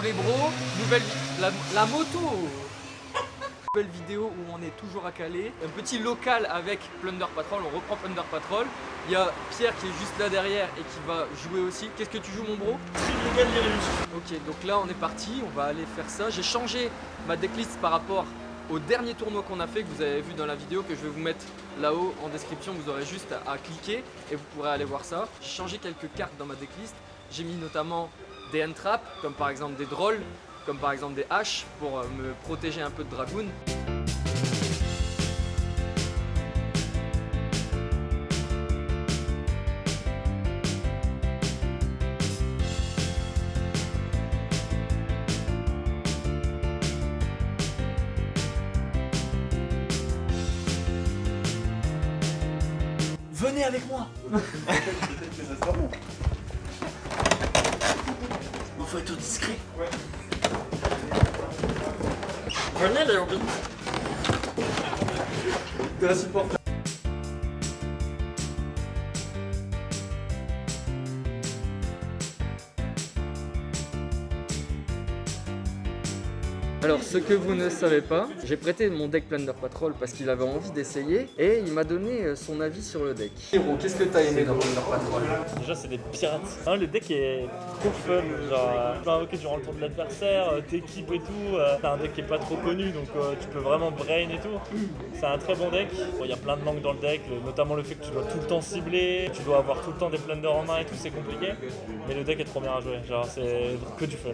les bros, la moto. Nouvelle vidéo où on est toujours à Calais. Un petit local avec Plunder Patrol, on reprend Plunder Patrol. Il y a Pierre qui est juste là derrière et qui va jouer aussi. Qu'est-ce que tu joues mon bro? Ok, donc là on est parti, on va aller faire ça. J'ai changé ma decklist par rapport au dernier tournoi qu'on a fait, que vous avez vu dans la vidéo, que je vais vous mettre là-haut en description. Vous aurez juste à cliquer et vous pourrez aller voir ça. J'ai changé quelques cartes dans ma decklist. J'ai mis notamment des end-traps, comme par exemple des drolls, comme par exemple des haches, pour me protéger un peu de dragoon. Venez avec moi. Il faut être discret. Ouais. Venez les hobbies. T'es insupportable. Alors ce que vous ne savez pas, j'ai prêté mon deck Plunder Patrol parce qu'il avait envie d'essayer et il m'a donné son avis sur le deck. Hiro, qu'est-ce que t'as aimé dans Plunder Patrol? Déjà c'est des pirates. Hein, le deck est trop fun, genre tu peux invoquer durant le tour de l'adversaire, t'équipes et tout, t'as un deck qui est pas trop connu donc tu peux vraiment brain et tout. C'est un très bon deck. Il y a plein de manques dans le deck, notamment le fait que tu dois tout le temps cibler, tu dois avoir tout le temps des plunders en main et tout, c'est compliqué. Mais le deck est trop bien à jouer, genre c'est que du fun.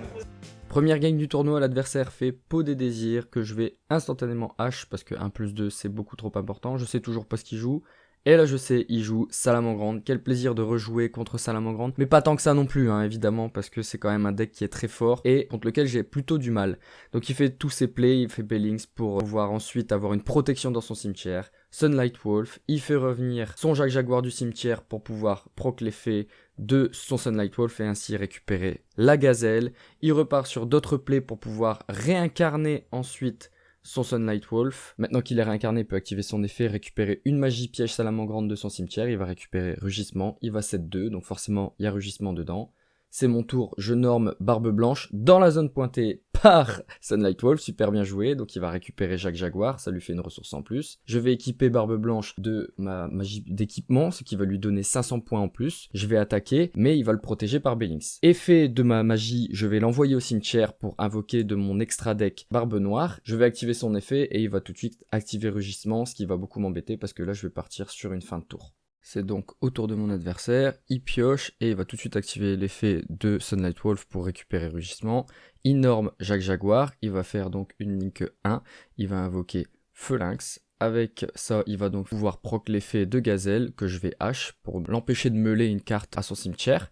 Première game du tournoi, l'adversaire fait Peau des désirs que je vais instantanément H parce que 1+2 c'est beaucoup trop important. Je sais toujours pas ce qu'il joue. Et là je sais, il joue Salamangreande. Quel plaisir de rejouer contre Salamangreande. Mais pas tant que ça non plus, hein, évidemment, parce que c'est quand même un deck qui est très fort et contre lequel j'ai plutôt du mal. Donc il fait tous ses plays, il fait Bellings pour pouvoir ensuite avoir une protection dans son cimetière. Sunlight Wolf, il fait revenir son Jacques Jaguar du cimetière pour pouvoir proc l'effet de son Sunlight Wolf et ainsi récupérer la gazelle. Il repart sur d'autres plays pour pouvoir réincarner ensuite son Sunlight Wolf. Maintenant qu'il est réincarné, il peut activer son effet, récupérer une magie piège Salamangreande de son cimetière. Il va récupérer Rugissement, il va 7-2, donc forcément il y a Rugissement dedans. C'est mon tour, je norme Barbe Blanche dans la zone pointée par Sunlight Wolf, super bien joué, donc il va récupérer Jacques Jaguar, ça lui fait une ressource en plus. Je vais équiper Barbe Blanche de ma magie d'équipement, ce qui va lui donner 500 points en plus. Je vais attaquer, mais il va le protéger par Bellings. Effet de ma magie, je vais l'envoyer au cimetière pour invoquer de mon extra deck Barbe Noire. Je vais activer son effet et il va tout de suite activer Rugissement, ce qui va beaucoup m'embêter parce que là je vais partir sur une fin de tour. C'est donc au tour de mon adversaire, il pioche et il va tout de suite activer l'effet de Sunlight Wolf pour récupérer Rugissement. Il norme Jacques Jaguar, il va faire donc une link 1, il va invoquer Feu Lynx. Avec ça, il va donc pouvoir proc l'effet de Gazelle que je vais H pour l'empêcher de meuler une carte à son cimetière.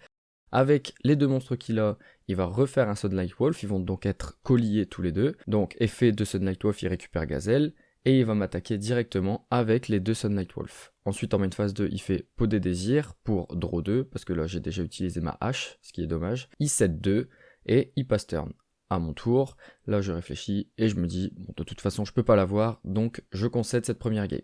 Avec les deux monstres qu'il a, il va refaire un Sunlight Wolf, ils vont donc être colliés tous les deux. Donc effet de Sunlight Wolf, il récupère Gazelle. Et il va m'attaquer directement avec les deux Sunlight Wolf. Ensuite, en main phase 2, il fait Peau des désirs pour draw 2, parce que là, j'ai déjà utilisé ma hache, ce qui est dommage. Il set 2, et il passe turn. À mon tour, là, je réfléchis, et je me dis, bon, de toute façon, je peux pas l'avoir, donc je concède cette première game.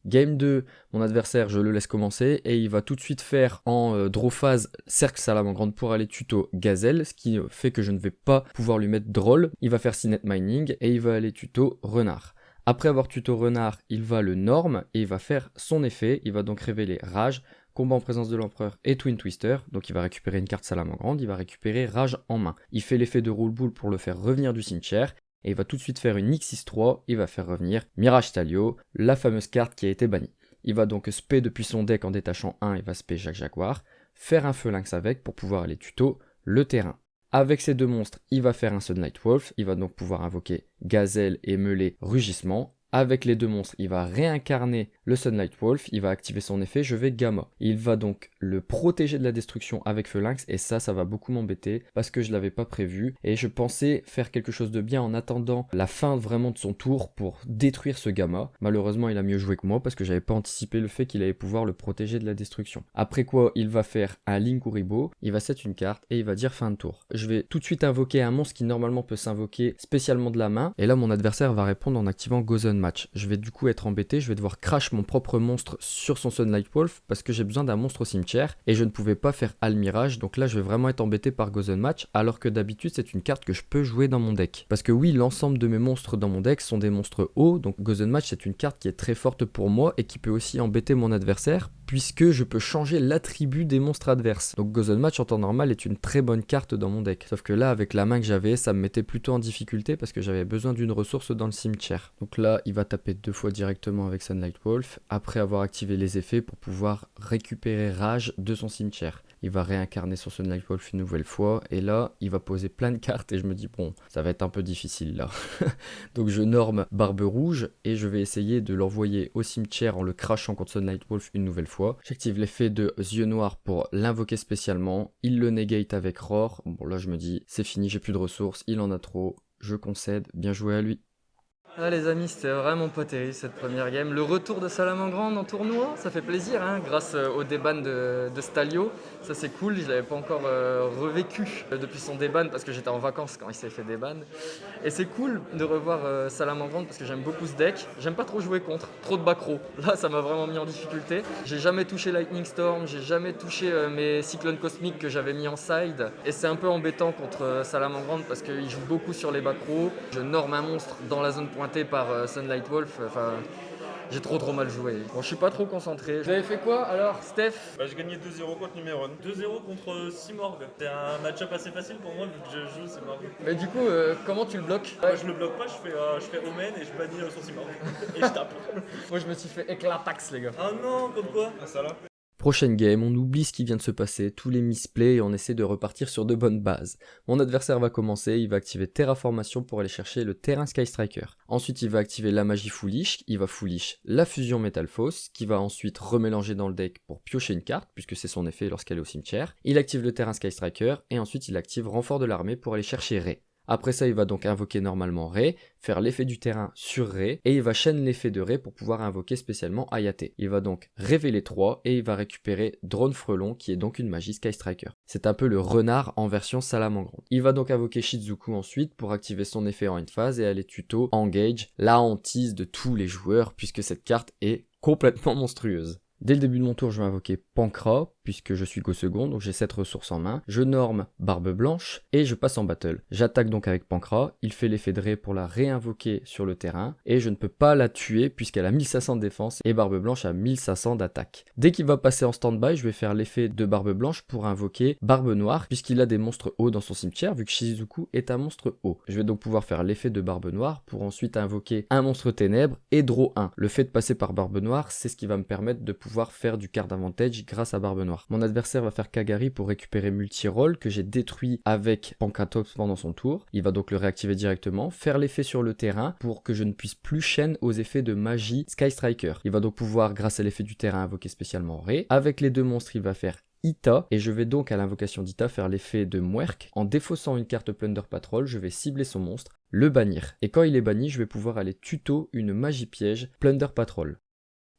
Game 2, mon adversaire, je le laisse commencer, et il va tout de suite faire en draw phase Cercle Salamangreande pour aller tuto Gazelle, ce qui fait que je ne vais pas pouvoir lui mettre Droll. Il va faire Sinnet Mining, et il va aller tuto Renard. Après avoir tuto Renard, il va le norme et il va faire son effet. Il va donc révéler Rage, combat en présence de l'empereur et Twin Twister. Donc il va récupérer une carte Salamangreande, il va récupérer Rage en main. Il fait l'effet de Rule Bull pour le faire revenir du cimetière. Et il va tout de suite faire une X6-3, il va faire revenir Mirage Talio, la fameuse carte qui a été bannie. Il va donc spé depuis son deck en détachant 1, il va spé Jacques Jaguar, faire un Feu Lynx avec pour pouvoir aller tuto le terrain. Avec ces deux monstres, il va faire un Sunlight Wolf, il va donc pouvoir invoquer Gazelle et meuler Rugissement. Avec les deux monstres, il va réincarner le Sunlight Wolf, il va activer son effet, je vais Gamma. Il va donc le protéger de la destruction avec Feu Lynx et ça va beaucoup m'embêter parce que je l'avais pas prévu et je pensais faire quelque chose de bien en attendant la fin vraiment de son tour pour détruire ce Gamma. Malheureusement, il a mieux joué que moi parce que j'avais pas anticipé le fait qu'il allait pouvoir le protéger de la destruction. Après quoi, il va faire un Link Kuribo, il va set une carte et il va dire fin de tour. Je vais tout de suite invoquer un monstre qui normalement peut s'invoquer spécialement de la main et là mon adversaire va répondre en activant Gozen Match. Je vais du coup être embêté, je vais devoir crash mon propre monstre sur son Sunlight Wolf parce que j'ai besoin d'un monstre au cimetière et je ne pouvais pas faire Almirage, donc là je vais vraiment être embêté par Gozen Match alors que d'habitude c'est une carte que je peux jouer dans mon deck. Parce que oui, l'ensemble de mes monstres dans mon deck sont des monstres hauts, donc Gozen Match c'est une carte qui est très forte pour moi et qui peut aussi embêter mon adversaire puisque je peux changer l'attribut des monstres adverses. Donc Gozen Match en temps normal est une très bonne carte dans mon deck. Sauf que là avec la main que j'avais, ça me mettait plutôt en difficulté parce que j'avais besoin d'une ressource dans le cimetière. Donc là il va taper 2 fois directement avec Sunlight Wolf après avoir activé les effets pour pouvoir récupérer Rage de son cimetière. Il va réincarner son Sunlight Wolf une nouvelle fois et là il va poser plein de cartes et je me dis bon ça va être un peu difficile là. Donc je norme Barbe Rouge et je vais essayer de l'envoyer au cimetière en le crachant contre Sunlight Wolf une nouvelle fois. J'active l'effet de Yeux Noirs pour l'invoquer spécialement, il le negate avec Roar. Bon là je me dis c'est fini, j'ai plus de ressources, il en a trop, je concède, bien joué à lui. Ah les amis, c'était vraiment pas terrible cette première game. Le retour de Salamangrande en tournoi, ça fait plaisir hein, grâce au déban de Stalio. Ça c'est cool, je l'avais pas encore revécu depuis son déban parce que j'étais en vacances quand il s'est fait déban. Et c'est cool de revoir Salamangrande parce que j'aime beaucoup ce deck. J'aime pas trop jouer contre, trop de backrow. Là ça m'a vraiment mis en difficulté. J'ai jamais touché Lightning Storm, j'ai jamais touché mes cyclones cosmiques que j'avais mis en side. Et c'est un peu embêtant contre Salamangrande parce qu'il joue beaucoup sur les backrow. Je norme un monstre dans la zone pointé par Sunlight Wolf, enfin j'ai trop mal joué. Bon je suis pas trop concentré. Vous avez fait quoi alors Steph? Bah, j'ai gagné 2-0 contre Numéron. 2-0 contre Simorg. C'est un match-up assez facile pour moi vu que je joue Simorg. Mais du coup comment tu le bloques? Moi je le bloque pas, je fais Omen et je bannis son Simorg. Et je tape. Moi je me suis fait éclatax les gars. Ah non, comme quoi? Ah ça là. Prochaine game, on oublie ce qui vient de se passer, tous les misplays et on essaie de repartir sur de bonnes bases. Mon adversaire va commencer, il va activer Terraformation pour aller chercher le terrain Sky Striker. Ensuite il va activer la magie Foolish, il va Foolish la fusion Metalphos, qui va ensuite remélanger dans le deck pour piocher une carte, puisque c'est son effet lorsqu'elle est au cimetière. Il active le terrain Sky Striker et ensuite il active Renfort de l'armée pour aller chercher Ray. Après ça, il va donc invoquer normalement Ray, faire l'effet du terrain sur Ray, et il va chaîne l'effet de Ray pour pouvoir invoquer spécialement Hayate. Il va donc révéler 3, et il va récupérer Drone Frelon, qui est donc une magie Sky Striker. C'est un peu le renard en version Salamangrande. Il va donc invoquer Shizuku ensuite pour activer son effet en end phase et aller tuto Engage, la hantise de tous les joueurs, puisque cette carte est complètement monstrueuse. Dès le début de mon tour, je vais invoquer Pancra, puisque je suis qu'au second, donc j'ai 7 ressources en main. Je norme Barbe Blanche, et je passe en battle. J'attaque donc avec Pancra, il fait l'effet de Ray pour la réinvoquer sur le terrain, et je ne peux pas la tuer puisqu'elle a 1500 de défense, et Barbe Blanche a 1500 d'attaque. Dès qu'il va passer en stand-by, je vais faire l'effet de Barbe Blanche pour invoquer Barbe Noire, puisqu'il a des monstres hauts dans son cimetière, vu que Shizuku est un monstre haut. Je vais donc pouvoir faire l'effet de Barbe Noire pour ensuite invoquer un monstre ténèbres et draw 1. Le fait de passer par Barbe Noire, c'est ce qui va me permettre de pouvoir faire du card advantage grâce à Barbe Noire. Mon adversaire va faire Kagari pour récupérer Multiroll que j'ai détruit avec Pancratops pendant son tour. Il va donc le réactiver directement, faire l'effet sur le terrain pour que je ne puisse plus chaîne aux effets de magie Sky Striker. Il va donc pouvoir, grâce à l'effet du terrain, invoquer spécialement Ray. Avec les deux monstres, il va faire Ita, et je vais donc à l'invocation d'Ita faire l'effet de Muerk. En défaussant une carte Plunder Patrol, je vais cibler son monstre, le bannir. Et quand il est banni, je vais pouvoir aller tuto une magie piège Plunder Patrol.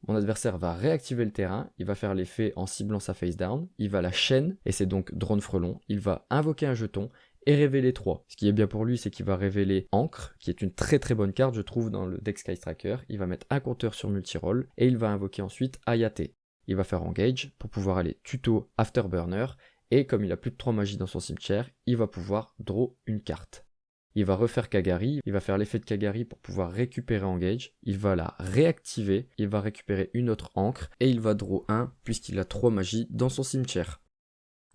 Mon adversaire va réactiver le terrain, il va faire l'effet en ciblant sa face down, il va la chaîne, et c'est donc Drone Frelon, il va invoquer un jeton et révéler 3. Ce qui est bien pour lui, c'est qu'il va révéler Ancre, qui est une très bonne carte, je trouve, dans le deck Sky Striker. Il va mettre un compteur sur Multiroll, et il va invoquer ensuite Hayate. Il va faire Engage pour pouvoir aller tuto Afterburner, et comme il a plus de 3 magies dans son cimetière, il va pouvoir draw une carte. Il va refaire Kagari, il va faire l'effet de Kagari pour pouvoir récupérer Engage, il va la réactiver, il va récupérer une autre encre, et il va draw 1 puisqu'il a 3 magies dans son cimetière.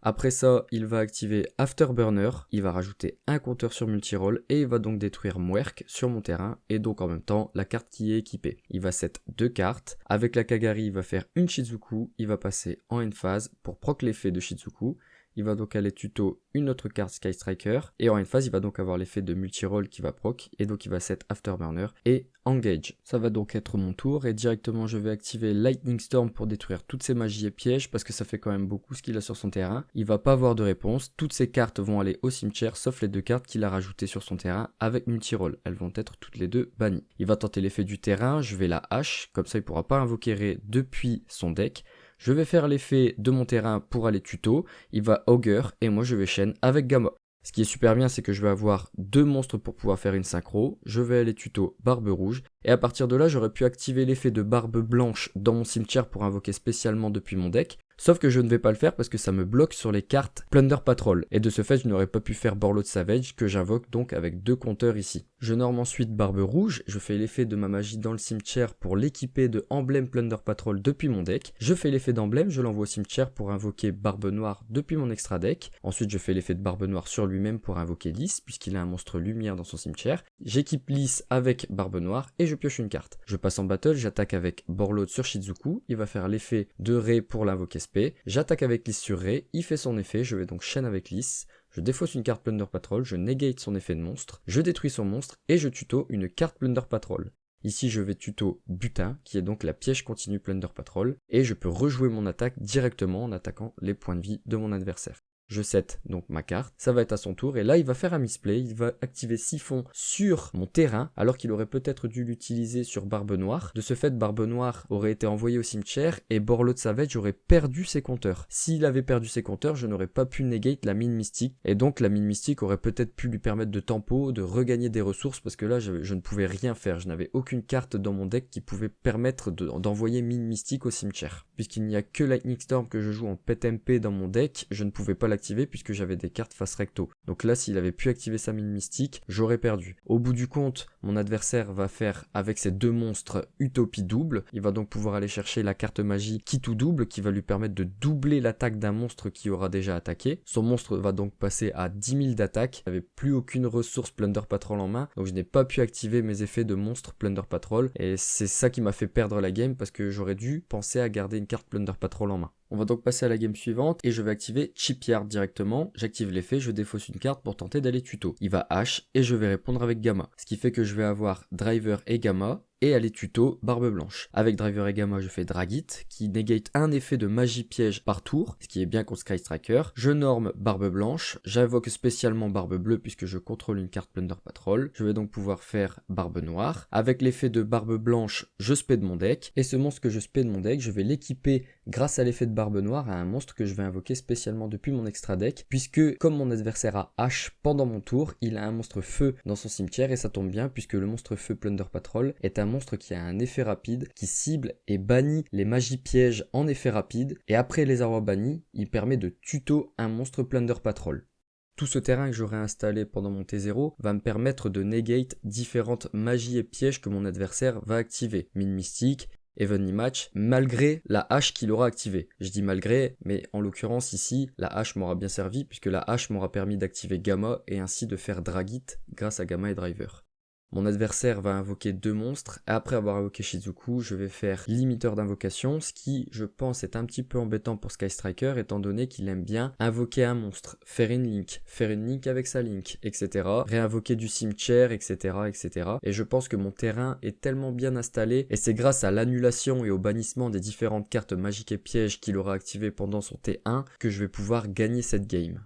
Après ça, il va activer Afterburner, il va rajouter un compteur sur Multiroll, et il va donc détruire Muerk sur mon terrain, et donc en même temps la carte qui est équipée. Il va set 2 cartes, avec la Kagari il va faire une Shizuku, il va passer en end phase pour proc l'effet de Shizuku. Il va donc aller tuto une autre carte Sky Striker, et en end phase il va donc avoir l'effet de Multiroll qui va proc, et donc il va set Afterburner et Engage. Ça va donc être mon tour, et directement je vais activer Lightning Storm pour détruire toutes ces magies et pièges, parce que ça fait quand même beaucoup ce qu'il a sur son terrain. Il va pas avoir de réponse, toutes ces cartes vont aller au cimetière, sauf les 2 cartes qu'il a rajoutées sur son terrain avec Multiroll. Elles vont être toutes les 2 bannies. Il va tenter l'effet du terrain, je vais la hache, comme ça il pourra pas invoquer Ray depuis son deck. Je vais faire l'effet de mon terrain pour aller tuto, il va Augur et moi je vais chaîne avec Gamma. Ce qui est super bien, c'est que je vais avoir 2 monstres pour pouvoir faire une synchro. Je vais aller tuto barbe rouge. Et à partir de là, j'aurais pu activer l'effet de barbe blanche dans mon cimetière pour invoquer spécialement depuis mon deck. Sauf que je ne vais pas le faire parce que ça me bloque sur les cartes Plunder Patrol. Et de ce fait, je n'aurais pas pu faire Borloo Savage que j'invoque donc avec 2 compteurs ici. Je norme ensuite Barbe Rouge. Je fais l'effet de ma magie dans le cimetière pour l'équiper de emblème Plunder Patrol depuis mon deck. Je fais l'effet d'emblème, je l'envoie au cimetière pour invoquer Barbe Noire depuis mon extra deck. Ensuite, je fais l'effet de Barbe Noire sur lui-même pour invoquer Lys puisqu'il a un monstre lumière dans son cimetière. J'équipe Lys avec Barbe Noire et je pioche une carte. Je passe en battle, j'attaque avec Borloo sur Shizuku. Il va faire l'effet de Ré pour l'invoquer SP. J'attaque avec Lys sur Ré, il fait son effet, je vais donc chaîne avec Lys, je défausse une carte Plunder Patrol, je negate son effet de monstre, je détruis son monstre et je tuto une carte Plunder Patrol. Ici je vais tuto Butin, qui est donc la piège continue Plunder Patrol, et je peux rejouer mon attaque directement en attaquant les points de vie de mon adversaire. Je set donc ma carte, ça va être à son tour, et là il va faire un misplay, il va activer Siphon sur mon terrain, alors qu'il aurait peut-être dû l'utiliser sur Barbe Noire. De ce fait, Barbe Noire aurait été envoyée au cimetière, et Borloo Savage aurait perdu ses compteurs. S'il avait perdu ses compteurs, je n'aurais pas pu negate la mine mystique, et donc la mine mystique aurait peut-être pu lui permettre de tempo, de regagner des ressources, parce que là je ne pouvais rien faire, je n'avais aucune carte dans mon deck qui pouvait permettre d'envoyer mine mystique au cimetière. Puisqu'il n'y a que Lightning Storm que je joue en pet MP dans mon deck, je ne pouvais pas l'activer puisque j'avais des cartes face recto. Donc là, s'il avait pu activer sa mine mystique, j'aurais perdu. Au bout du compte, mon adversaire va faire avec ses 2 monstres Utopie double. Il va donc pouvoir aller chercher la carte magie qui tout double, qui va lui permettre de doubler l'attaque d'un monstre qui aura déjà attaqué. Son monstre va donc passer à 10 000 d'attaque. Je n'avais plus aucune ressource Plunder Patrol en main, donc je n'ai pas pu activer mes effets de monstre Plunder Patrol. Et c'est ça qui m'a fait perdre la game parce que j'aurais dû penser à garder une carte Plunder Patrol en main. On va donc passer à la game suivante et je vais activer Chipyard directement. J'active l'effet, je défausse une carte pour tenter d'aller tuto. Il va H et je vais répondre avec Gamma. Ce qui fait que je vais avoir Driver et Gamma et aller tuto Barbe Blanche. Avec Driver et Gamma, je fais Dragit qui negate un effet de magie piège par tour, ce qui est bien contre Sky Striker. Je norme Barbe Blanche, j'invoque spécialement Barbe Bleue puisque je contrôle une carte Plunder Patrol. Je vais donc pouvoir faire Barbe Noire. Avec l'effet de Barbe Blanche, je spé de mon deck et ce monstre que je spé de mon deck, je vais l'équiper grâce à l'effet de Barbe Noire à un monstre que je vais invoquer spécialement depuis mon extra deck puisque comme mon adversaire a H pendant mon tour, il a un monstre feu dans son cimetière et ça tombe bien puisque le monstre feu Plunder Patrol est un monstre qui a un effet rapide, qui cible et bannit les magies pièges en effet rapide, et après les avoir bannis, il permet de tuto un monstre Plunder Patrol. Tout ce terrain que j'aurai installé pendant mon T0 va me permettre de negate différentes magies et pièges que mon adversaire va activer. Mine mystique, Evenly Match, malgré la hache qu'il aura activée. Je dis malgré, mais en l'occurrence ici, la hache m'aura bien servi, puisque la hache m'aura permis d'activer Gamma et ainsi de faire Dragit grâce à Gamma et Driver. Mon adversaire va invoquer 2 monstres, et après avoir invoqué Shizuku, je vais faire limiteur d'invocation, ce qui, je pense, est un petit peu embêtant pour Sky Striker, étant donné qu'il aime bien invoquer un monstre, faire une link avec sa link, etc. Réinvoquer du cimetière, etc., etc. Et je pense que mon terrain est tellement bien installé, et c'est grâce à l'annulation et au bannissement des différentes cartes magiques et pièges qu'il aura activées pendant son T1, que je vais pouvoir gagner cette game.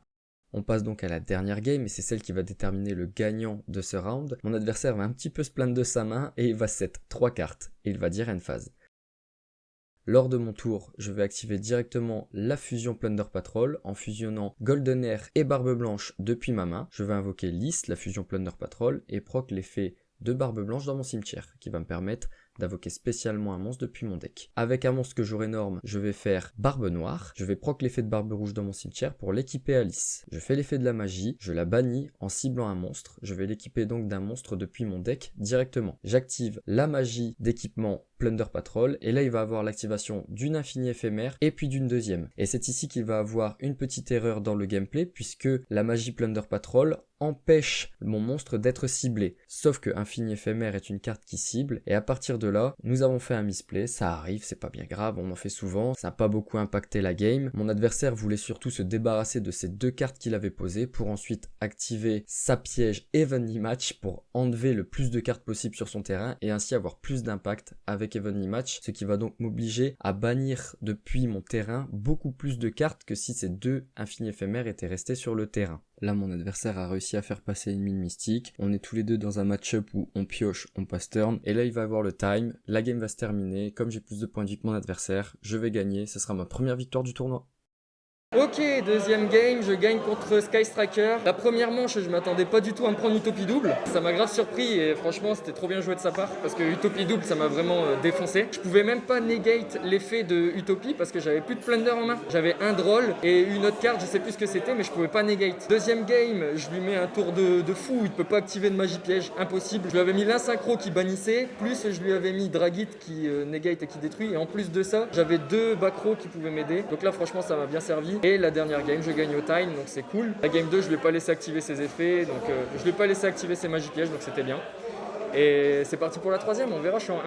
On passe donc à la dernière game et c'est celle qui va déterminer le gagnant de ce round. Mon adversaire va un petit peu se plaindre de sa main et il va set 3 cartes et il va dire end phase. Lors de mon tour, je vais activer directement la fusion Plunder Patrol en fusionnant Golden Air et Barbe Blanche depuis ma main. Je vais invoquer Lys, la fusion Plunder Patrol et proc l'effet de Barbe Blanche dans mon cimetière qui va me permettre d'invoquer spécialement un monstre depuis mon deck. Avec un monstre que j'aurai norme, je vais faire Barbe Noire, je vais proc l'effet de Barbe Rouge dans mon cimetière pour l'équiper à Lys. Je fais l'effet de la magie, je la bannis en ciblant un monstre, je vais l'équiper donc d'un monstre depuis mon deck directement. J'active la magie d'équipement Plunder Patrol et là il va avoir l'activation d'une infinie éphémère et puis d'une deuxième. Et c'est ici qu'il va avoir une petite erreur dans le gameplay puisque la magie Plunder Patrol empêche mon monstre d'être ciblé. Sauf que Infini Éphémère est une carte qui cible et à partir de là, nous avons fait un misplay, ça arrive, c'est pas bien grave, on en fait souvent, ça n'a pas beaucoup impacté la game. Mon adversaire voulait surtout se débarrasser de ces 2 cartes qu'il avait posées pour ensuite activer sa piège Evenly Match pour enlever le plus de cartes possible sur son terrain et ainsi avoir plus d'impact avec Evenly Match, ce qui va donc m'obliger à bannir depuis mon terrain beaucoup plus de cartes que si ces 2 Infini Éphémères étaient restés sur le terrain. Là, mon adversaire a réussi à faire passer une mine mystique. On est tous les deux dans un match-up où on pioche, on passe turn. Et là, il va avoir le time. La game va se terminer. Comme j'ai plus de points de vie que mon adversaire, je vais gagner. Ce sera ma première victoire du tournoi. Ok, deuxième game, je gagne contre Sky Striker. La première manche, je m'attendais pas du tout à me prendre Utopie double. Ça m'a grave surpris et franchement, c'était trop bien joué de sa part parce que Utopie double, ça m'a vraiment défoncé. Je pouvais même pas negate l'effet de Utopie parce que j'avais plus de Plunder en main. J'avais un Droll et une autre carte, je sais plus ce que c'était, mais je pouvais pas negate. Deuxième game, je lui mets un tour de fou, il peut pas activer de magie piège, impossible. Je lui avais mis l'insynchro qui bannissait, plus je lui avais mis Dragit qui negate et qui détruit. Et en plus de ça, j'avais 2 backrows qui pouvaient m'aider. Donc là, franchement, ça m'a bien servi. Et la dernière game, je gagne au time, donc c'est cool. La game 2, je ne lui ai pas laissé activer ses effets, donc je ne lui ai pas laissé activer ses magies pièges, donc c'était bien. Et c'est parti pour la troisième, on verra, je suis en 1-1.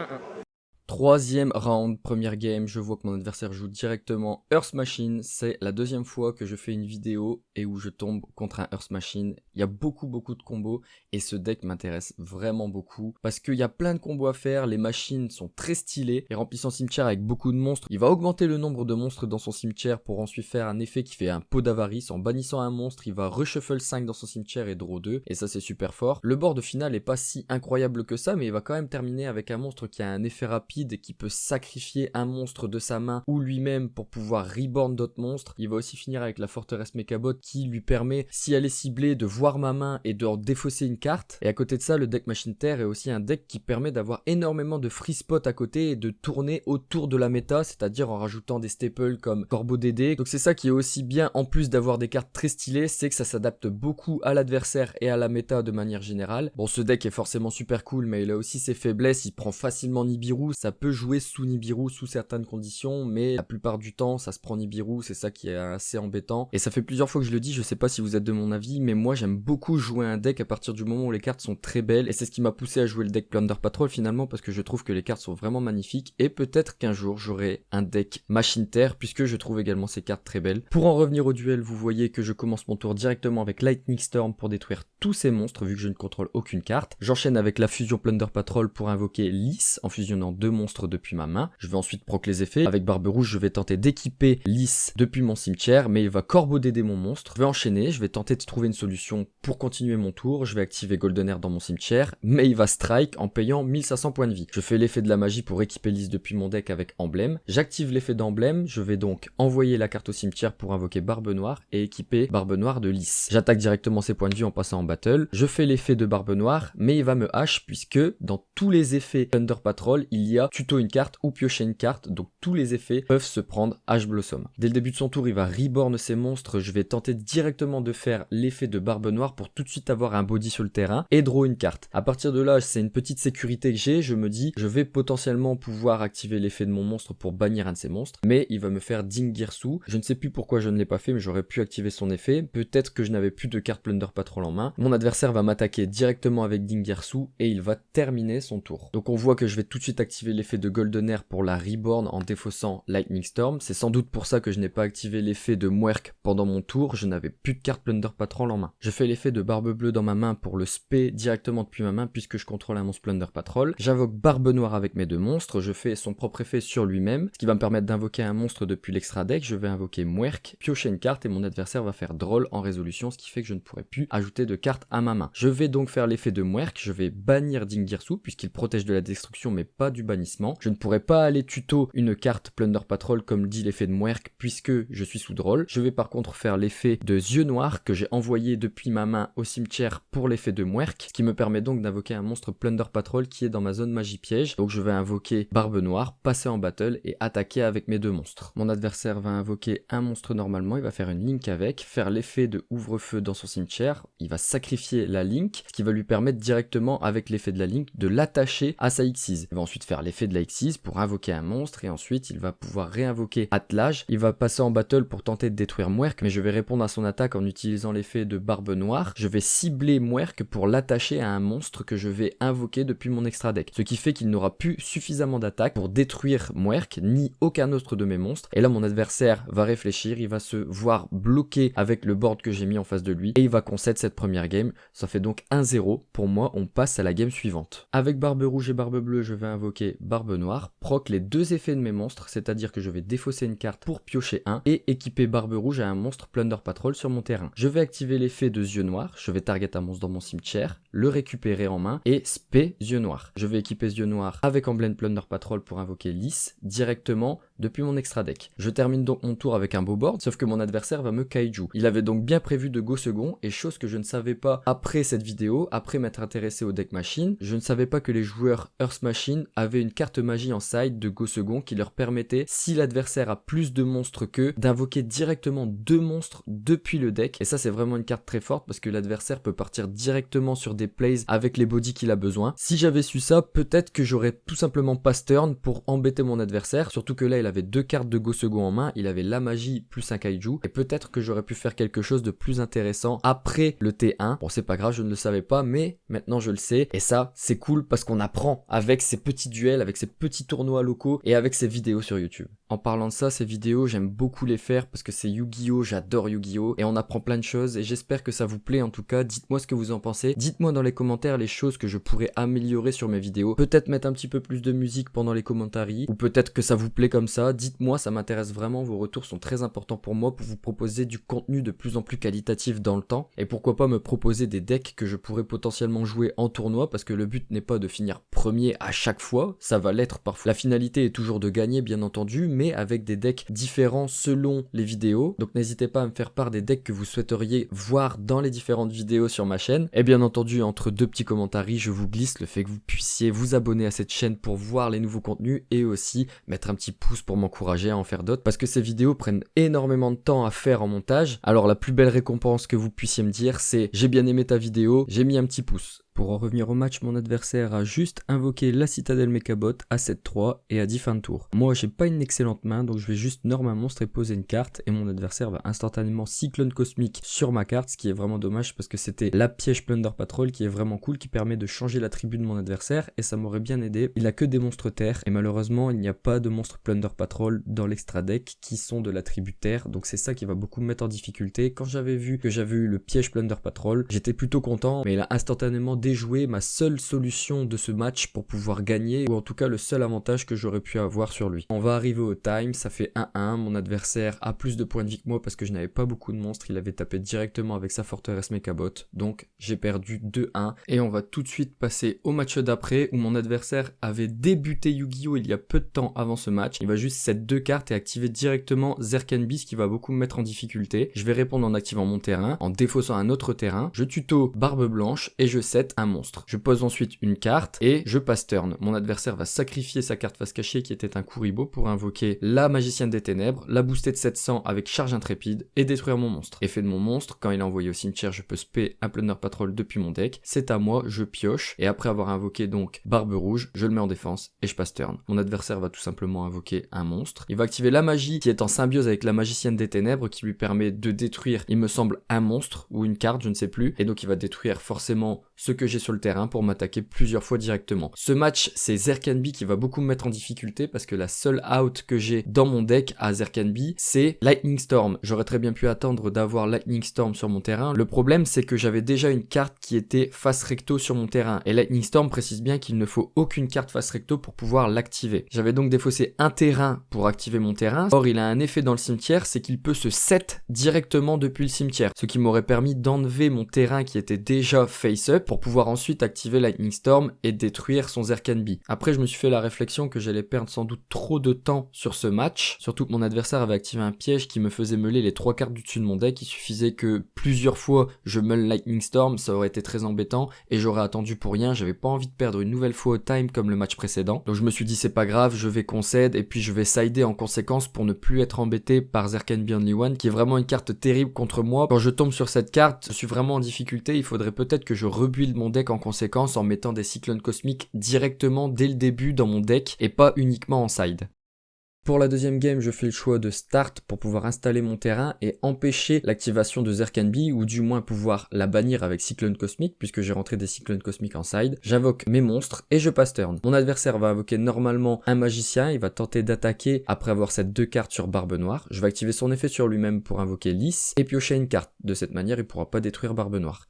Troisième round, première game, je vois que mon adversaire joue directement Earth Machine. C'est la deuxième fois que je fais une vidéo et où je tombe contre un Earth Machine. Il y a beaucoup de combos et ce deck m'intéresse vraiment beaucoup parce qu'il y a plein de combos à faire, les machines sont très stylées et remplit son cimetière avec beaucoup de monstres. Il va augmenter le nombre de monstres dans son cimetière pour ensuite faire un effet qui fait un pot d'avarice. En bannissant un monstre, il va reshuffle 5 dans son cimetière et draw 2 et ça c'est super fort. Le board final est pas si incroyable que ça mais il va quand même terminer avec un monstre qui a un effet rapide et qui peut sacrifier un monstre de sa main ou lui-même pour pouvoir reborn d'autres monstres. Il va aussi finir avec la forteresse Mechabot qui lui permet, si elle est ciblée, de voir ma main et de défausser une carte. Et à côté de ça, le deck Machine Terre est aussi un deck qui permet d'avoir énormément de free spot à côté et de tourner autour de la méta, c'est-à-dire en rajoutant des staples comme Corbeau DD. Donc c'est ça qui est aussi bien, en plus d'avoir des cartes très stylées, c'est que ça s'adapte beaucoup à l'adversaire et à la méta de manière générale. Bon, ce deck est forcément super cool, mais il a aussi ses faiblesses. Il prend facilement Nibiru, ça peut jouer sous Nibiru sous certaines conditions, mais la plupart du temps ça se prend Nibiru, c'est ça qui est assez embêtant. Et ça fait plusieurs fois que je le dis, je sais pas si vous êtes de mon avis, mais moi j'aime beaucoup jouer un deck à partir du moment où les cartes sont très belles, et c'est ce qui m'a poussé à jouer le deck Plunder Patrol finalement, parce que je trouve que les cartes sont vraiment magnifiques, et peut-être qu'un jour j'aurai un deck Machine Terre, puisque je trouve également ces cartes très belles. Pour en revenir au duel, vous voyez que je commence mon tour directement avec Lightning Storm pour détruire tous ces monstres, vu que je ne contrôle aucune carte. J'enchaîne avec la fusion Plunder Patrol pour invoquer Lys, en fusionnant 2 monstres depuis ma main. Je vais ensuite proc les effets. Avec Barbe Rouge, je vais tenter d'équiper Lys depuis mon cimetière, mais il va Corbeau DD mon monstre. Je vais enchaîner, je vais tenter de trouver une solution pour continuer mon tour. Je vais activer Golden Air dans mon cimetière, mais il va strike en payant 1500 points de vie. Je fais l'effet de la magie pour équiper Lys depuis mon deck avec emblème. J'active l'effet d'emblème, je vais donc envoyer la carte au cimetière pour invoquer Barbe Noire et équiper Barbe Noire de Lys. J'attaque directement ses points de vie en passant en battle. Je fais l'effet de Barbe Noire, mais il va me hache puisque dans tous les effets Thunder Patrol, il y a tuto une carte ou piocher une carte, donc tous les effets peuvent se prendre Ash Blossom. Dès le début de son tour, il va reborn ses monstres. Je vais tenter directement de faire l'effet de Barbe Noire pour tout de suite avoir un body sur le terrain et draw une carte. À partir de là, c'est une petite sécurité que j'ai. Je me dis, je vais potentiellement pouvoir activer l'effet de mon monstre pour bannir un de ses monstres, mais il va me faire Dingirsu. Je ne sais plus pourquoi je ne l'ai pas fait, mais j'aurais pu activer son effet. Peut-être que je n'avais plus de carte Plunder Patrol en main. Mon adversaire va m'attaquer directement avec Dingirsu et il va terminer son tour. Donc on voit que je vais tout de suite activer l'effet de Golden Air pour la reborn en défaussant Lightning Storm. C'est sans doute pour ça que je n'ai pas activé l'effet de Mwerk pendant mon tour, je n'avais plus de carte Plunder Patrol en main. Je fais l'effet de Barbe Bleue dans ma main pour le spé directement depuis ma main puisque je contrôle un monstre Plunder Patrol. J'invoque Barbe Noire avec mes 2 monstres, je fais son propre effet sur lui-même, ce qui va me permettre d'invoquer un monstre depuis l'extra deck. Je vais invoquer Mwerk, piocher une carte et mon adversaire va faire Droll en résolution, ce qui fait que je ne pourrai plus ajouter de cartes à ma main. Je vais donc faire l'effet de Mwerk, je vais bannir Dingirsu puisqu'il protège de la destruction mais pas du bannissement. Je ne pourrai pas aller tuto une carte Plunder Patrol comme dit l'effet de Mwerk puisque je suis sous Droll. Je vais par contre faire l'effet de Yeux Noirs que j'ai envoyé depuis ma main au cimetière pour l'effet de Mwerk, ce qui me permet donc d'invoquer un monstre Plunder Patrol qui est dans ma zone magie piège. Donc je vais invoquer Barbe Noire, passer en battle et attaquer avec mes 2 monstres. Mon adversaire va invoquer un monstre normalement, il va faire une Link avec, faire l'effet de Ouvre-Feu dans son cimetière, il va sacrifier la Link, ce qui va lui permettre directement avec l'effet de la Link de l'attacher à sa Xyz. Il va ensuite faire l'effet de la Xyz pour invoquer un monstre et ensuite il va pouvoir réinvoquer Attelage. Il va passer en battle pour tenter de détruire Mwerk, mais je vais répondre à son attaque en utilisant l'effet de Barbe Noire. Je vais cibler Mwerk pour l'attacher à un monstre que je vais invoquer depuis mon extra deck, ce qui fait qu'il n'aura plus suffisamment d'attaque pour détruire Mwerk ni aucun autre de mes monstres. Et là mon adversaire va réfléchir, il va se voir bloqué avec le board que j'ai mis en face de lui et il va concéder cette première game. Ça fait donc 1-0. Pour moi, on passe à la game suivante. Avec Barbe Rouge et Barbe Bleue, je vais invoquer Barbe Noire, proc les 2 effets de mes monstres, c'est-à-dire que je vais défausser une carte pour piocher un et équiper Barbe Rouge à un monstre Plunder Patrol sur mon terrain. Je vais activer l'effet de Yeux Noirs, je vais target un monstre dans mon cimetière, le récupérer en main et spé Yeux Noirs. Je vais équiper Yeux Noirs avec emblème Plunder Patrol pour invoquer Lys directement depuis mon extra deck. Je termine donc mon tour avec un beau board, sauf que mon adversaire va me kaiju. Il avait donc bien prévu de go second, et chose que je ne savais pas après cette vidéo, après m'être intéressé au deck machine, je ne savais pas que les joueurs Earth Machine avaient une carte magie en side de go second qui leur permettait, si l'adversaire a plus de monstres qu'eux, d'invoquer directement 2 monstres depuis le deck. Et ça c'est vraiment une carte très forte parce que l'adversaire peut partir directement sur des plays avec les bodies qu'il a besoin. Si j'avais su ça, peut-être que j'aurais tout simplement pass turn pour embêter mon adversaire, surtout que là il avait 2 cartes de go second en main, il avait la magie plus un kaiju, et peut-être que j'aurais pu faire quelque chose de plus intéressant après le T1. Bon, c'est pas grave, je ne le savais pas, mais maintenant je le sais, et ça c'est cool parce qu'on apprend avec ces petits duels, avec ces petits tournois locaux et avec ces vidéos sur YouTube. En parlant de ça, ces vidéos j'aime beaucoup les faire parce que c'est Yu-Gi-Oh, j'adore Yu-Gi-Oh et on apprend plein de choses, et j'espère que ça vous plaît. En tout cas, dites-moi ce que vous en pensez, dites-moi dans les commentaires les choses que je pourrais améliorer sur mes vidéos, peut-être mettre un petit peu plus de musique pendant les commentaires, ou peut-être que ça vous plaît comme ça. Dites-moi, ça m'intéresse vraiment, vos retours sont très importants pour moi pour vous proposer du contenu de plus en plus qualitatif dans le temps, et pourquoi pas me proposer des decks que je pourrais potentiellement jouer en tournoi, parce que le but n'est pas de finir premier à chaque fois, ça va l'être parfois. La finalité est toujours de gagner bien entendu, mais avec des decks différents selon les vidéos, donc n'hésitez pas à me faire part des decks que vous souhaiteriez voir dans les différentes vidéos sur ma chaîne, et bien entendu entre deux petits commentaires je vous glisse le fait que vous puissiez vous abonner à cette chaîne pour voir les nouveaux contenus, et aussi mettre un petit pouce pour m'encourager à en faire d'autres, parce que ces vidéos prennent énormément de temps à faire en montage. Alors la plus belle récompense que vous puissiez me dire, c'est j'ai bien aimé ta vidéo, j'ai mis un petit pouce. Pour en revenir au match, mon adversaire a juste invoqué la citadelle Mechabot à 7-3 et à 10 fin de tour. Moi j'ai pas une excellente main, donc je vais juste norme un monstre et poser une carte, et mon adversaire va instantanément cyclone cosmique sur ma carte, ce qui est vraiment dommage parce que c'était la piège Plunder Patrol qui est vraiment cool, qui permet de changer l'attribut de mon adversaire, et ça m'aurait bien aidé. Il a que des monstres terre, et malheureusement il n'y a pas de monstres Plunder Patrol dans l'extra deck qui sont de l'attribut terre, donc c'est ça qui va beaucoup me mettre en difficulté. Quand j'avais vu que j'avais eu le piège Plunder Patrol, j'étais plutôt content, mais il a instantanément déjoué ma seule solution de ce match pour pouvoir gagner, ou en tout cas le seul avantage que j'aurais pu avoir sur lui. On va arriver au time, ça fait 1-1, mon adversaire a plus de points de vie que moi parce que je n'avais pas beaucoup de monstres, il avait tapé directement avec sa forteresse Mechabot, donc j'ai perdu 2-1, et on va tout de suite passer au match d'après où mon adversaire avait débuté Yu-Gi-Oh il y a peu de temps avant ce match. Il va juste set 2 cartes et activer directement Zerkenbi, ce qui va beaucoup me mettre en difficulté. Je vais répondre en activant mon terrain, en défaussant un autre terrain, je tuto Barbe Blanche et je set un monstre. Je pose ensuite une carte et je passe turn. Mon adversaire va sacrifier sa carte face cachée qui était un Kuribo pour invoquer la magicienne des ténèbres, la booster de 700 avec charge intrépide et détruire mon monstre. Effet de mon monstre, quand il est envoyé au cimetière, je peux spé un Plunder Patrol depuis mon deck. C'est à moi, je pioche, et après avoir invoqué donc Barbe Rouge, je le mets en défense et je passe turn. Mon adversaire va tout simplement invoquer un monstre. Il va activer la magie qui est en symbiose avec la magicienne des ténèbres qui lui permet de détruire, il me semble, un monstre ou une carte, je ne sais plus, et donc il va détruire forcément ce que j'ai sur le terrain pour m'attaquer plusieurs fois directement. Ce match, c'est Zerkenbi qui va beaucoup me mettre en difficulté parce que la seule out que j'ai dans mon deck à Zerkenbi, c'est Lightning Storm. J'aurais très bien pu attendre d'avoir Lightning Storm sur mon terrain. Le problème, c'est que j'avais déjà une carte qui était face recto sur mon terrain, et Lightning Storm précise bien qu'il ne faut aucune carte face recto pour pouvoir l'activer. J'avais donc défaussé un terrain pour activer mon terrain. Or, il a un effet dans le cimetière, c'est qu'il peut se set directement depuis le cimetière, ce qui m'aurait permis d'enlever mon terrain qui était déjà face up pour pouvoir ensuite activer Lightning Storm et détruire son Zerkenbi. Après, je me suis fait la réflexion que j'allais perdre sans doute trop de temps sur ce match, surtout que mon adversaire avait activé un piège qui me faisait meuler les 3 cartes du dessus de mon deck. Il suffisait que plusieurs fois je meule Lightning Storm, ça aurait été très embêtant et j'aurais attendu pour rien. J'avais pas envie de perdre une nouvelle fois au time comme le match précédent, donc je me suis dit c'est pas grave, je vais concède et puis je vais sider en conséquence pour ne plus être embêté par Zerkenbi Only One, qui est vraiment une carte terrible contre moi. Quand je tombe sur cette carte, je suis vraiment en difficulté. Il faudrait peut-être que je rebuild mon deck en conséquence en mettant des cyclones cosmiques directement dès le début dans mon deck et pas uniquement en side. Pour la deuxième game, je fais le choix de start pour pouvoir installer mon terrain et empêcher l'activation de Zerkenbi, ou du moins pouvoir la bannir avec Cyclone Cosmique puisque j'ai rentré des Cyclones Cosmiques en side. J'invoque mes monstres et je passe turn. Mon adversaire va invoquer normalement un magicien, il va tenter d'attaquer après avoir cette 2 cartes sur Barbe Noire. Je vais activer son effet sur lui-même pour invoquer Lys et piocher une carte. De cette manière, il pourra pas détruire Barbe Noire.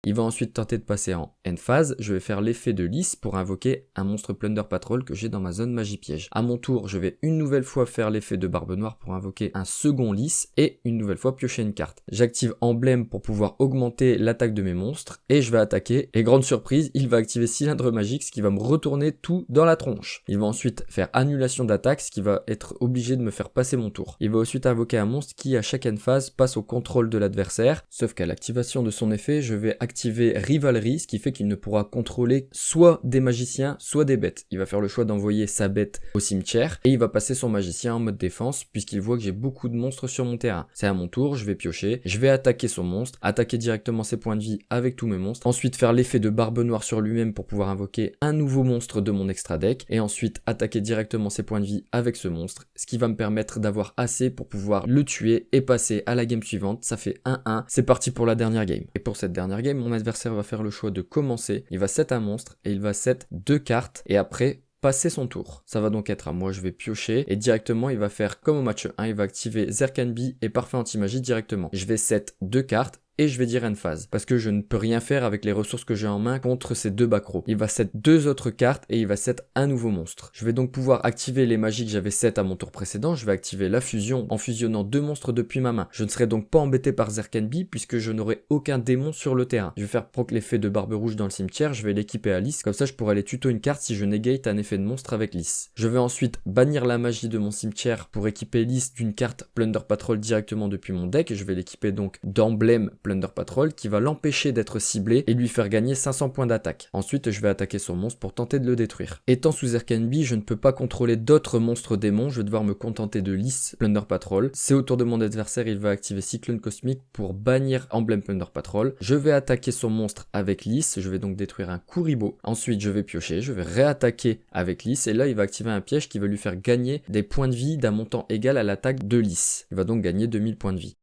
Il va ensuite tenter de passer en end phase, je vais faire l'effet de lys pour invoquer un monstre Plunder Patrol que j'ai dans ma zone magie piège. À mon tour, je vais une nouvelle fois faire l'effet de barbe noire pour invoquer un second lys et une nouvelle fois piocher une carte. J'active emblème pour pouvoir augmenter l'attaque de mes monstres et je vais attaquer. Et grande surprise, il va activer cylindre magique, ce qui va me retourner tout dans la tronche. Il va ensuite faire annulation d'attaque, ce qui va être obligé de me faire passer mon tour. Il va ensuite invoquer un monstre qui, à chaque end phase, passe au contrôle de l'adversaire, sauf qu'à l'activation de son effet, je vais activer Rivalry, ce qui fait qu'il ne pourra contrôler soit des magiciens, soit des bêtes. Il va faire le choix d'envoyer sa bête au cimetière, et il va passer son magicien en mode défense, puisqu'il voit que j'ai beaucoup de monstres sur mon terrain. C'est à mon tour, je vais piocher, je vais attaquer son monstre, attaquer directement ses points de vie avec tous mes monstres, ensuite faire l'effet de barbe noire sur lui-même pour pouvoir invoquer un nouveau monstre de mon extra deck, et ensuite attaquer directement ses points de vie avec ce monstre, ce qui va me permettre d'avoir assez pour pouvoir le tuer et passer à la game suivante. Ça fait 1-1, c'est parti pour la dernière game. Et pour cette dernière game, mon adversaire va faire le choix de commencer, il va set un monstre et il va set 2 cartes et après passer son tour. Ça va donc être à moi, je vais piocher et directement il va faire comme au match 1, il va activer Zerkanbi et Parfait Anti-Magie directement. Je vais set 2 cartes et je vais dire end phase, parce que je ne peux rien faire avec les ressources que j'ai en main contre ces deux backrows. Il va set 2 autres cartes et il va set un nouveau monstre. Je vais donc pouvoir activer les magies que j'avais set à mon tour précédent. Je vais activer la fusion en fusionnant 2 monstres depuis ma main. Je ne serai donc pas embêté par Zerkanbi puisque je n'aurai aucun démon sur le terrain. Je vais faire proc l'effet de barbe rouge dans le cimetière, je vais l'équiper à lys, comme ça je pourrai aller tuto une carte si je negate un effet de monstre avec lys. Je vais ensuite bannir la magie de mon cimetière pour équiper lys d'une carte Plunder Patrol directement depuis mon deck. Je vais l'équiper donc d'emblème Plunder Patrol qui va l'empêcher d'être ciblé et lui faire gagner 500 points d'attaque. Ensuite, je vais attaquer son monstre pour tenter de le détruire. Étant sous Zerkanbi, je ne peux pas contrôler d'autres monstres démons, je vais devoir me contenter de lys Plunder Patrol. C'est au tour de mon adversaire, il va activer Cyclone Cosmique pour bannir emblème Plunder Patrol. Je vais attaquer son monstre avec lys, je vais donc détruire un Kuribo. Ensuite, je vais piocher, je vais réattaquer avec lys et là, il va activer un piège qui va lui faire gagner des points de vie d'un montant égal à l'attaque de lys. Il va donc gagner 2000 points de vie.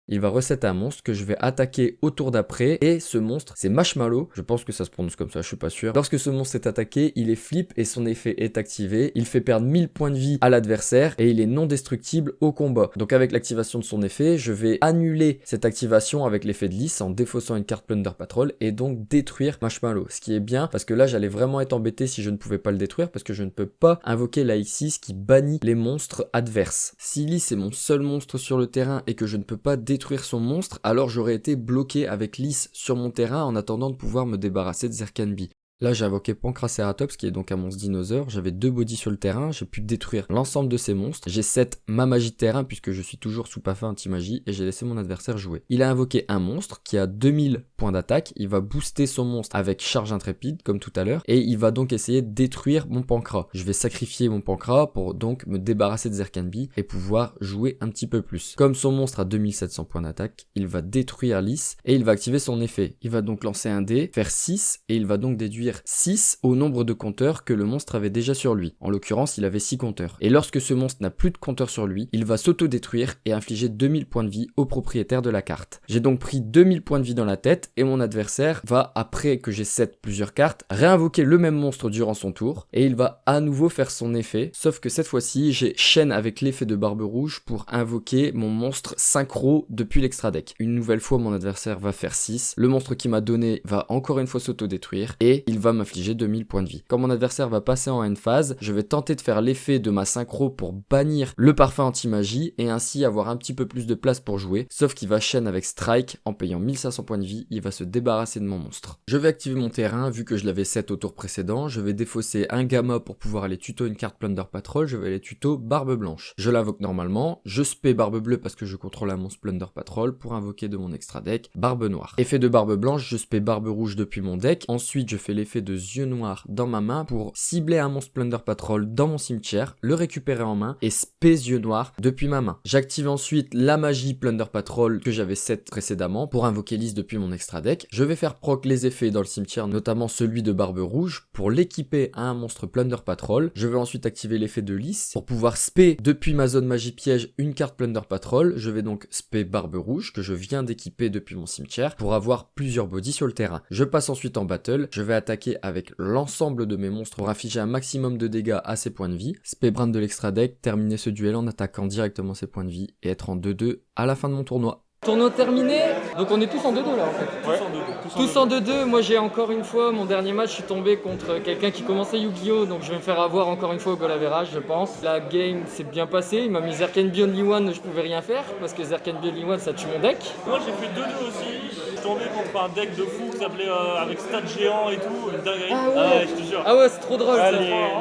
Il va reset un monstre que je vais attaquer au tour d'après et ce monstre c'est Marshmallow, je pense que ça se prononce comme ça, je suis pas sûr. Lorsque ce monstre est attaqué, il est flip et son effet est activé, il fait perdre 1000 points de vie à l'adversaire et il est non destructible au combat. Donc avec l'activation de son effet, je vais annuler cette activation avec l'effet de lys en défaussant une carte Plunder Patrol et donc détruire Marshmallow, ce qui est bien parce que là j'allais vraiment être embêté si je ne pouvais pas le détruire parce que je ne peux pas invoquer la X6 qui bannit les monstres adverses. Si lys est mon seul monstre sur le terrain et que je ne peux pas détruire son monstre, alors j'aurais été bloqué avec lys sur mon terrain en attendant de pouvoir me débarrasser de Zerkanbi. Là j'ai invoqué Pancraceratops qui est donc un monstre dinosaure, j'avais 2 bodies sur le terrain, j'ai pu détruire l'ensemble de ces monstres, j'ai set ma magie de terrain puisque je suis toujours sous Parfait Anti-Magie et j'ai laissé mon adversaire jouer. Il a invoqué un monstre qui a 2000 points d'attaque, il va booster son monstre avec charge intrépide comme tout à l'heure et il va donc essayer de détruire mon Pancra. Je vais sacrifier mon Pancra pour donc me débarrasser de Zerkanbi et pouvoir jouer un petit peu plus. Comme son monstre a 2700 points d'attaque, il va détruire lys et il va activer son effet. Il va donc lancer un dé, faire 6 et il va donc déduire 6 au nombre de compteurs que le monstre avait déjà sur lui. En l'occurrence, il avait 6 compteurs. Et lorsque ce monstre n'a plus de compteurs sur lui, il va s'auto-détruire et infliger 2000 points de vie au propriétaire de la carte. J'ai donc pris 2000 points de vie dans la tête et mon adversaire va, après que j'ai set plusieurs cartes, réinvoquer le même monstre durant son tour et il va à nouveau faire son effet, sauf que cette fois-ci, j'ai chaîne avec l'effet de barbe rouge pour invoquer mon monstre synchro depuis l'extra deck. Une nouvelle fois, mon adversaire va faire 6. Le monstre qui m'a donné va encore une fois s'auto-détruire et il va m'infliger 2000 points de vie. Quand mon adversaire va passer en end phase, je vais tenter de faire l'effet de ma synchro pour bannir le Parfait Anti-Magie et ainsi avoir un petit peu plus de place pour jouer, sauf qu'il va chaîne avec Strike en payant 1500 points de vie, il va se débarrasser de mon monstre. Je vais activer mon terrain vu que je l'avais set au tour précédent, je vais défausser un Gamma pour pouvoir aller tuto une carte Plunder Patrol, je vais aller tuto Barbe Blanche. Je l'invoque normalement, je spé Barbe Bleue parce que je contrôle un monstre Plunder Patrol pour invoquer de mon extra deck Barbe Noire. Effet de Barbe Blanche, je spé Barbe Rouge depuis mon deck, ensuite je fais l'effet de yeux noirs dans ma main pour cibler un monstre Plunder Patrol dans mon cimetière, le récupérer en main et spé yeux noirs depuis ma main. J'active ensuite la magie Plunder Patrol que j'avais set précédemment pour invoquer lys depuis mon extra deck. Je vais faire proc les effets dans le cimetière, notamment celui de Barbe Rouge pour l'équiper à un monstre Plunder Patrol. Je vais ensuite activer l'effet de lys pour pouvoir spé depuis ma zone magie piège une carte Plunder Patrol. Je vais donc spé Barbe Rouge que je viens d'équiper depuis mon cimetière pour avoir plusieurs bodies sur le terrain. Je passe ensuite en battle, je vais attaquer avec l'ensemble de mes monstres pour infliger un maximum de dégâts à ses points de vie. Spé Brand de l'extra deck, terminer ce duel en attaquant directement ses points de vie et être en 2-2 à la fin de mon tournoi. Tournoi terminé, donc on est tous en 2-2 là en fait. Tous en 2-2. Tous en 2-2, moi j'ai encore une fois, mon dernier match, je suis tombé contre quelqu'un qui commençait Yu-Gi-Oh! Donc je vais me faire avoir encore une fois au goal average, je pense. La game s'est bien passée, il m'a mis Zerkenby Only One, je pouvais rien faire parce que Zerkenby Only One ça tue mon deck. Moi j'ai fait 2-2 aussi. Je suis tombé contre un deck de fou qui s'appelait avec stat géant et tout, une dinguerie. ouais. Je te jure. Ah ouais, c'est trop drôle ça.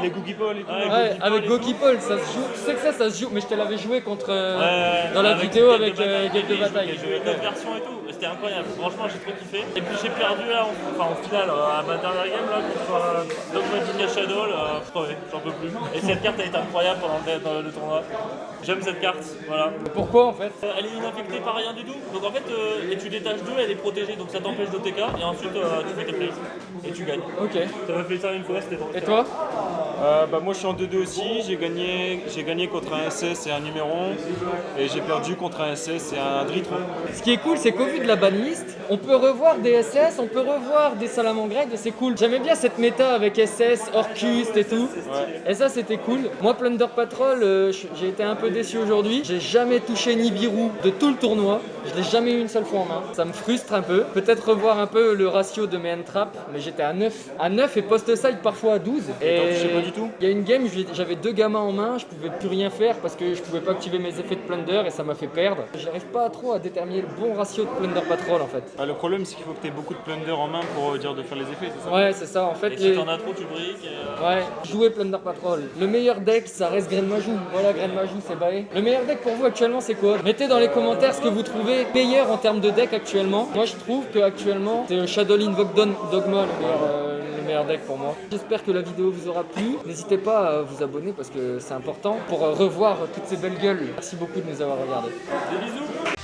Les Googie Ball et tout. Ouais, avec Gokipol, ça se joue. Tu sais que ça se joue, mais je te l'avais joué contre dans la avec vidéo Gueule avec de Bataille. Gueule de Bataille. J'ai joué d'autres versions et tout, c'était incroyable. Franchement, j'ai trop kiffé. Et puis j'ai perdu là, en finale, à ma dernière game là, contre Dogmatic Shadow, j'en peux plus. Et cette carte a été incroyable pendant le tournoi. J'aime cette carte, voilà. Pourquoi en fait? Elle est inaffectée par rien du tout. Donc en fait, et tu détaches 2, elle est protégée, donc ça t'empêche d'OTK. Et ensuite, tu fais tes plays et tu gagnes. Ok. Ça m'a fait ça une fois, c'était drôle. Et toi? Moi je suis en 2-2 aussi, j'ai gagné contre un SS et un numéron et j'ai perdu contre un SS et un Dritro. Ce qui est cool, c'est qu'au vu de la banlist, on peut revoir des SS, on peut revoir des Salamangregs et c'est cool. J'aimais bien cette méta avec SS, Orcust et tout. Et ça, c'était cool. Moi, Plunder Patrol, j'ai été un peu déçu aujourd'hui. J'ai jamais touché Nibiru de tout le tournoi. Je l'ai jamais eu une seule fois en main. Ça me frustre un peu. Peut-être revoir un peu le ratio de mes end-traps, mais j'étais à 9. À 9 et post-side parfois à 12. Et t'en touchais pas du tout? Il y a une game, j'avais 2 gamins en main, je pouvais plus rien faire parce que je pouvais pas activer mes effets de Plunder et ça m'a fait perdre. J'arrive pas trop à déterminer le bon ratio de Plunder Patrol en fait. Le problème c'est qu'il faut que tu aies beaucoup de plunder en main pour dire de faire les effets, c'est ça? Ouais, c'est ça en fait. Et si t'en as trop, tu briques. Ouais, jouer Plunder Patrol. Le meilleur deck, ça reste Grain Majou. Voilà, Grain Majou, c'est baé. Le meilleur deck pour vous actuellement, c'est quoi? Mettez dans les commentaires ce que vous trouvez meilleur en termes de deck actuellement. Moi, je trouve que actuellement, c'est Shadow Invoke Dogma le meilleur deck pour moi. J'espère que la vidéo vous aura plu. N'hésitez pas à vous abonner parce que c'est important pour revoir toutes ces belles gueules. Merci beaucoup de nous avoir regardés. Des bisous.